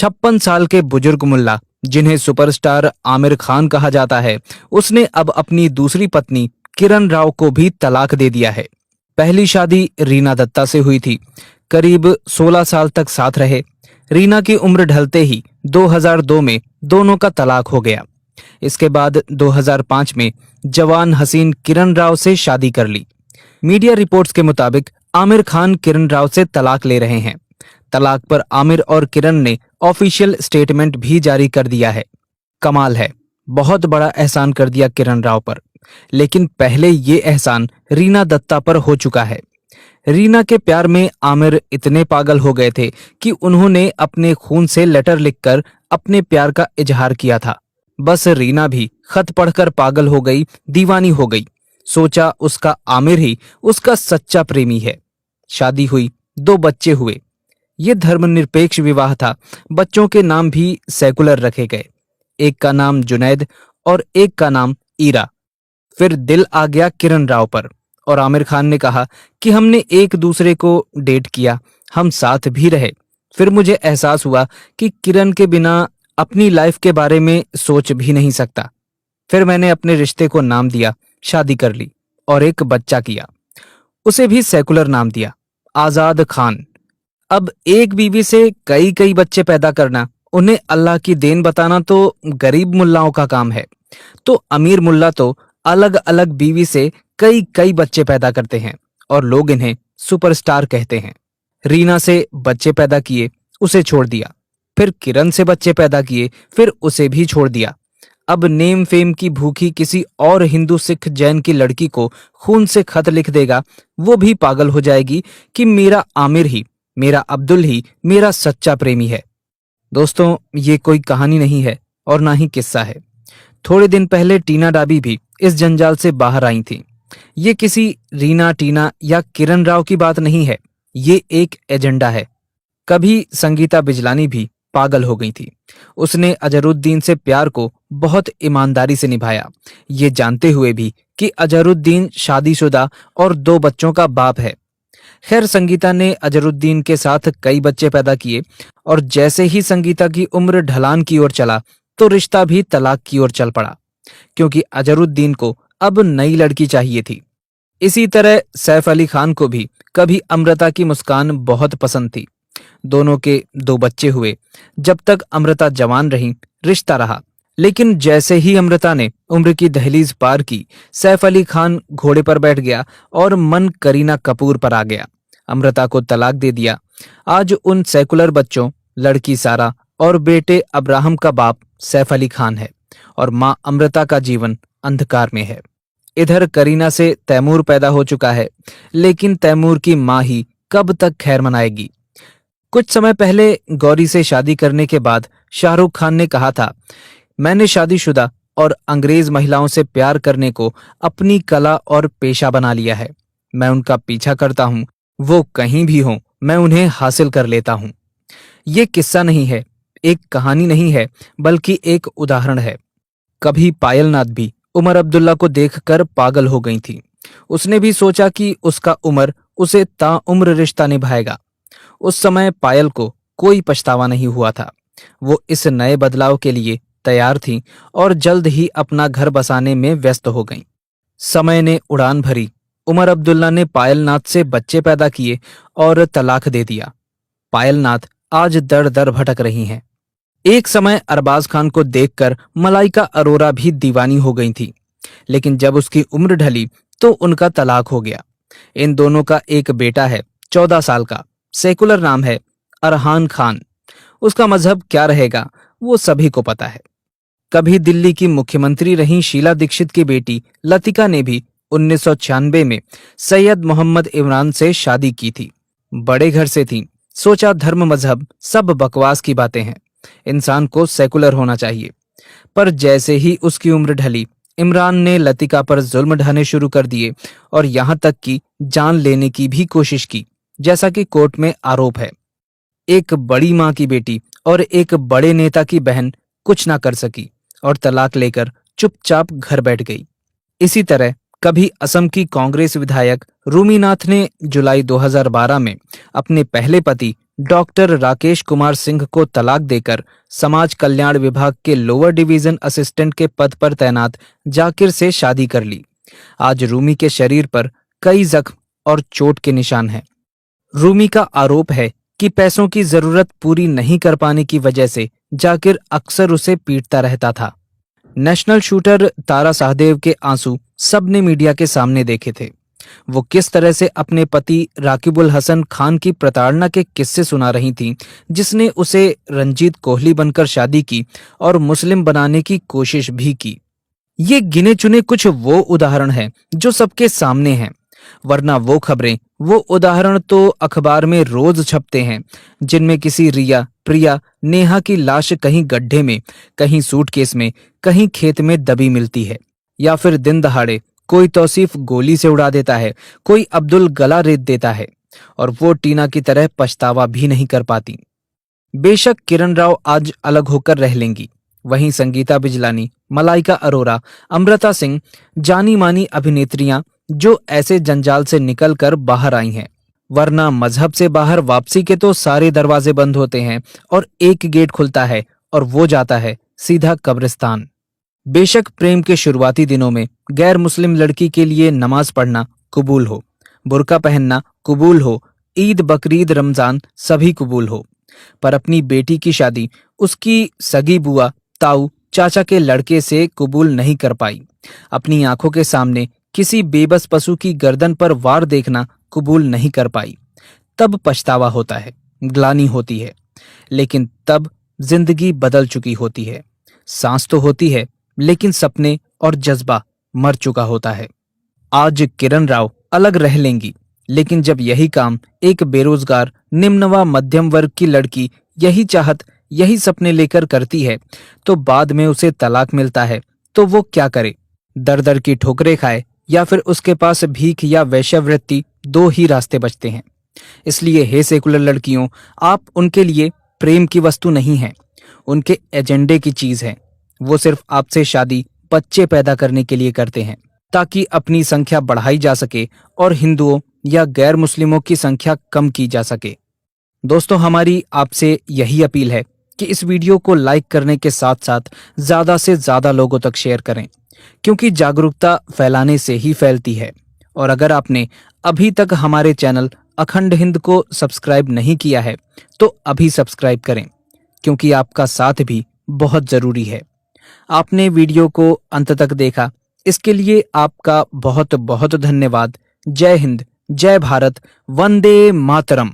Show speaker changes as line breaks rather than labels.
56 साल के बुजुर्ग मुल्ला, जिन्हें सुपरस्टार आमिर खान कहा जाता है, उसने अब अपनी दूसरी पत्नी किरण राव को भी तलाक दे दिया है। पहली शादी रीना दत्ता से हुई थी। करीब 16 साल तक साथ रहे। रीना की उम्र ढलते ही 2002 में दोनों का तलाक हो गया। इसके बाद 2005 में जवान हसीन किरण राव से शादी कर ली। मीडिया रिपोर्ट्स के मुताबिक आमिर खान किरण राव से तलाक ले रहे हैं। तलाक पर आमिर और किरण ने ऑफिशियल स्टेटमेंट भी जारी कर दिया है। कमाल है, बहुत बड़ा एहसान कर दिया किरण राव पर। लेकिन पहले ये एहसान रीना दत्ता पर हो चुका है। रीना के प्यार में आमिर इतने पागल हो गए थे कि उन्होंने अपने खून से लेटर लिखकर अपने प्यार का इजहार किया था। बस रीना भी खत पढ़कर पागल हो गई, दीवानी हो गई। सोचा उसका आमिर ही उसका सच्चा प्रेमी है। शादी हुई, 2 बच्चे हुए। ये धर्मनिरपेक्ष विवाह था। बच्चों के नाम भी सेकुलर रखे गए। एक का नाम जुनैद और एक का नाम ईरा। फिर दिल आ गया किरण राव पर और आमिर खान ने कहा कि हमने एक दूसरे को डेट किया, हम साथ भी रहे। फिर मुझे एहसास हुआ कि किरण के बिना अपनी लाइफ के बारे में सोच भी नहीं सकता। फिर मैंने अपने रिश्ते को नाम दिया, शादी कर ली और एक बच्चा किया। उसे भी सेकुलर नाम दिया, आजाद खान। अब एक बीवी से कई कई बच्चे पैदा करना, उन्हें अल्लाह की देन बताना तो गरीब मुल्लाओं का काम है। तो अमीर मुल्ला तो अलग अलग बीवी से कई कई बच्चे पैदा करते हैं और लोग इन्हें सुपरस्टार कहते हैं। रीना से बच्चे पैदा किए, उसे छोड़ दिया। फिर किरण से बच्चे पैदा किए, फिर उसे भी छोड़ दिया। अब नेम फेम की भूखी किसी और हिंदू सिख जैन की लड़की को खून से खत लिख देगा, वो भी पागल हो जाएगी कि मेरा आमिर ही, मेरा अब्दुल ही मेरा सच्चा प्रेमी है। दोस्तों, ये कोई कहानी नहीं है और ना ही किस्सा है। थोड़े दिन पहले टीना डाबी भी इस जंजाल से बाहर आई थी। ये किसी रीना, टीना या किरण राव की बात नहीं है, ये एक एजेंडा है। कभी संगीता बिजलानी भी पागल हो गई थी। उसने अजहरुद्दीन से प्यार को बहुत ईमानदारी से निभाया, ये जानते हुए भी कि अजहरुद्दीन शादीशुदा और 2 बच्चों का बाप है। खैर, संगीता ने अजहरुद्दीन के साथ कई बच्चे पैदा किए और जैसे ही संगीता की उम्र ढलान की ओर चला तो रिश्ता भी तलाक की ओर चल पड़ा, क्योंकि अजहरुद्दीन को अब नई लड़की चाहिए थी। इसी तरह सैफ अली खान को भी कभी अमृता की मुस्कान बहुत पसंद थी। दोनों के 2 बच्चे हुए। जब तक अमृता जवान रही, रिश्ता रहा। लेकिन जैसे ही अमृता ने उम्र की दहलीज पार की, सैफ अली खान घोड़े पर बैठ गया और मन करीना कपूर पर आ गया। अमृता को तलाक दे दिया। आज उन सेकुलर बच्चों, लड़की सारा और बेटे अब्राहम का बाप सैफ अली खान है और मां अमृता का जीवन अंधकार में है। इधर करीना से तैमूर पैदा हो चुका है, लेकिन तैमूर की मां ही कब तक खैर मनाएगी। कुछ समय पहले गौरी से शादी करने के बाद शाहरुख खान ने कहा था, मैंने शादीशुदा और अंग्रेज महिलाओं से प्यार करने को अपनी कला और पेशा बना लिया है। मैं उनका पीछा करता हूं, वो कहीं भी हों, मैं उन्हें हासिल कर लेता हूं। ये किस्सा नहीं है, एक कहानी नहीं है, बल्कि एक उदाहरण है। कभी पायलनाथ भी उमर अब्दुल्ला को देखकर पागल हो गई थी। उसने भी सोचा कि उसका उमर उसे ताउम्र रिश्ता निभाएगा। उस समय पायल को कोई पछतावा नहीं हुआ था। वो इस नए बदलाव के लिए तैयार थी और जल्द ही अपना घर बसाने में व्यस्त हो गईं। समय ने उड़ान भरी। उमर अब्दुल्ला ने पायलनाथ से बच्चे पैदा किए और तलाक दे दिया। पायलनाथ आज दर दर भटक रही हैं। एक समय अरबाज खान को देखकर मलाइका अरोरा भी दीवानी हो गई थी, लेकिन जब उसकी उम्र ढली तो उनका तलाक हो गया। इन दोनों का एक बेटा है, 14 साल का। सेकुलर नाम है अरहान खान। उसका मजहब क्या रहेगा वो सभी को पता है। कभी दिल्ली की मुख्यमंत्री रही शीला दीक्षित की बेटी लतिका ने भी 1996 में सैयद मोहम्मद इमरान से शादी की थी। बड़े घर से थी। सोचा धर्म मजहब सब बकवास की बातें हैं, इंसान को सेकुलर होना चाहिए। पर जैसे ही उसकी उम्र ढली, इमरान ने लतिका पर जुल्म ढाने शुरू कर दिए और यहां तक कि जान लेने की भी कोशिश की, जैसा कि कोर्ट में आरोप है। एक बड़ी मां की बेटी और एक बड़े नेता की बहन कुछ ना कर सकी और तलाक लेकर चुपचाप घर बैठ गई। इसी तरह कभी असम की कांग्रेस विधायक रूमीनाथ ने जुलाई 2012 में अपने पहले पति डॉक्टर राकेश कुमार सिंह को तलाक देकर समाज कल्याण विभाग के लोअर डिवीजन असिस्टेंट के पद पर तैनात जाकिर से शादी कर ली। आज रूमी के शरीर पर कई जख्म और चोट के निशान हैं। रूमी का आरोप है कि पैसों की जरूरत पूरी नहीं कर पाने की वजह से जाकिर अक्सर उसे पीटता रहता था। नेशनल शूटर तारा शाहदेव के आंसू सबने मीडिया के सामने देखे थे। वो किस तरह से अपने पति राकिबुल हसन खान की प्रताड़ना के किस्से सुना रही थीं, जिसने उसे रंजीत कोहली बनकर शादी की और मुस्लिम बनाने की कोशिश भी की। ये गिने चुने कुछ वो उदाहरण हैं जो सबके सामने हैं, वरना वो खबरें, वो उदाहरण तो अखबार में रोज छपते हैं, जिनमें किसी रिया, प्रिया, नेहा की लाश कहीं गड्ढे में, कहीं सूटकेस में, कहीं खेत में दबी मिलती है, या फिर दिन दहाड़े कोई तौसीफ गोली से उड़ा देता है, कोई अब्दुल गला रेत देता है, और वो टीना की तरह पछतावा भी नहीं कर पाती। बेशक किरण राव आज अलग होकर रह लेंगी, वहीं संगीता बिजलानी, मलाइका अरोरा, अमृता सिंह, जानी मानी अभिनेत्रियां जो ऐसे जंजाल से निकलकर बाहर आई हैं, वरना मजहब से बाहर वापसी के तो सारे दरवाजे बंद होते हैं और एक गेट खुलता है और वो जाता है सीधा कब्रिस्तान। बेशक प्रेम के शुरुआती दिनों में गैर मुस्लिम लड़की के लिए नमाज पढ़ना कबूल हो, बुर्का पहनना कबूल हो, ईद बकरीद रमजान सभी कबूल हो, पर अपनी बेटी की शादी उसकी सगी बुआ, ताऊ, चाचा के लड़के से कबूल नहीं कर पाई। अपनी आंखों के सामने किसी बेबस पशु की गर्दन पर वार देखना कबूल नहीं कर पाई। तब पछतावा होता है, ग्लानि होती है, लेकिन तब जिंदगी बदल चुकी होती है। सांस तो होती है, लेकिन सपने और जज्बा मर चुका होता है। आज किरण राव अलग रह लेंगी, लेकिन जब यही काम एक बेरोजगार निम्न व मध्यम वर्ग की लड़की यही चाहत, यही सपने लेकर करती है, तो बाद में उसे तलाक मिलता है, तो वो क्या करे? दर दर की ठोकरें खाए या फिर उसके पास भीख या वैश्यवृत्ति, दो ही रास्ते बचते हैं। इसलिए हे सेकुलर लड़कियों, आप उनके लिए प्रेम की वस्तु नहीं हैं, उनके एजेंडे की चीज है। वो सिर्फ आपसे शादी बच्चे पैदा करने के लिए करते हैं, ताकि अपनी संख्या बढ़ाई जा सके और हिंदुओं या गैर मुस्लिमों की संख्या कम की जा सके। दोस्तों, हमारी आपसे यही अपील है कि इस वीडियो को लाइक करने के साथ साथ ज्यादा से ज्यादा लोगों तक शेयर करें, क्योंकि जागरूकता फैलाने से ही फैलती है। और अगर आपने अभी तक हमारे चैनल अखंड हिंद को सब्सक्राइब नहीं किया है, तो अभी सब्सक्राइब करें, क्योंकि आपका साथ भी बहुत जरूरी है। आपने वीडियो को अंत तक देखा, इसके लिए आपका बहुत बहुत धन्यवाद। जय हिंद, जय भारत, वंदे मातरम।